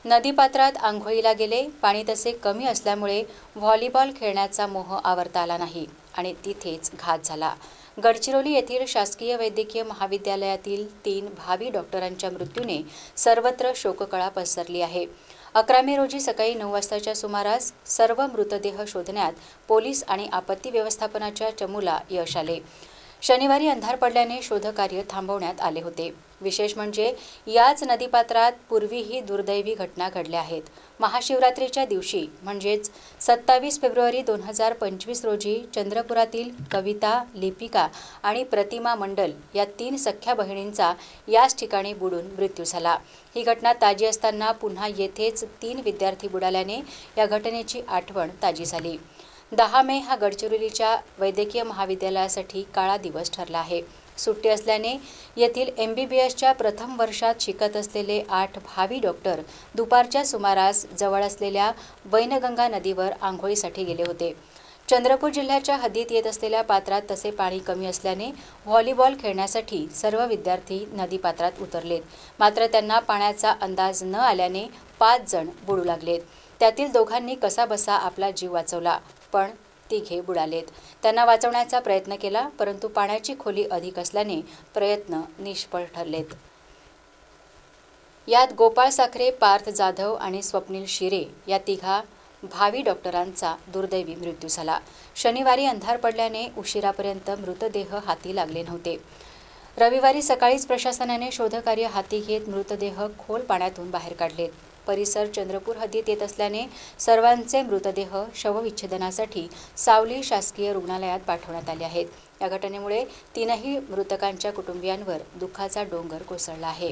नदीपात्रात आंघोळीला गेले, पाणी तसे कमी असल्यामुळे व्हॉलीबॉल खेळण्याचा मोह आवरता आला नाही आणि तिथेच घात झाला। गडचिरोली येथील शासकीय वैद्यकीय महाविद्यालयातील 3 भावी डॉक्टरांच्या मृत्यूने सर्वत्र शोककळा पसरली आहे। 11 मे रोजी सकाळी 9 वाजताच्या सुमारास सर्व मृतदेह शोधण्यात पोलीस आणि आपत्ती व्यवस्थापनाच्या चमूला यश आले। शनिवारी अंधार पडल्याने शोधकार्य थांबवण्यात आले होते। विशेष म्हणजे याच नदीपात्रात पूर्वीही दुर्दैवी घटना घडल्या आहेत। महाशिवरात्रीच्या दिवशी म्हणजेच 27 फेब्रुवारी 2025 रोजी चंद्रपुरातील कविता, लिपिका आणि प्रतिमा मंडल या 3 सख्ख्या बहिणींचा याच ठिकाणी बुडून मृत्यू झाला। ही घटना ताजी असताना पुन्हा येथेच 3 विद्यार्थी बुडाल्याने या घटनेची आठवण ताजी झाली। 10 मे हा गडचिरोलीच्या वैद्यकीय महाविद्यालयासाठी काळा दिवस ठरला आहे। सुट्टी असल्याने येथील MBBSच्या प्रथम वर्षात शिकत असलेले 8 भावी डॉक्टर दुपारच्या सुमारास जवळ असलेल्या वैनगंगा नदीवर आंघोळीसाठी गेले होते। चंद्रपूर जिल्ह्याच्या हद्दीत येत असलेल्या पात्रात तसे पाणी कमी असल्याने व्हॉलीबॉल खेळण्यासाठी सर्व विद्यार्थी नदीपात्रात उतरलेत। मात्र त्यांना पाण्याचा अंदाज न आल्याने 5 जण बुडू लागलेत। त्यातील दोघांनी कसाबसा आपला जीव वाचवला, पण तिघे बुडालेत। त्यांना वाचवण्याचा प्रयत्न केला, परंतु पाण्याची खोली अधिक असल्याने प्रयत्न निष्फळ ठरलेत। यात गोपाळ साखरे, पार्थ जाधव आणि स्वप्नील शिरे या 3 भावी डॉक्टरांचा दुर्दैवी मृत्यू झाला। शनिवारी अंधार पडल्याने उशिरापर्यंत मृतदेह हाती लागले नव्हते। रविवारी सकाळीच प्रशासनाने शोधकार्य हाती घेत मृतदेह खोल पाण्यातून बाहेर काढलेत। परिसर चंद्रपूर हद्दीत येत असल्याने सर्वांचे मृतदेह शवविच्छेदनासाठी सावली शासकीय रुग्णालयात पाठवण्यात आले आहेत। या घटनेमुळे 3ही मृतकांच्या कुटुंबियांवर दुःखाचा डोंगर कोसळला आहे।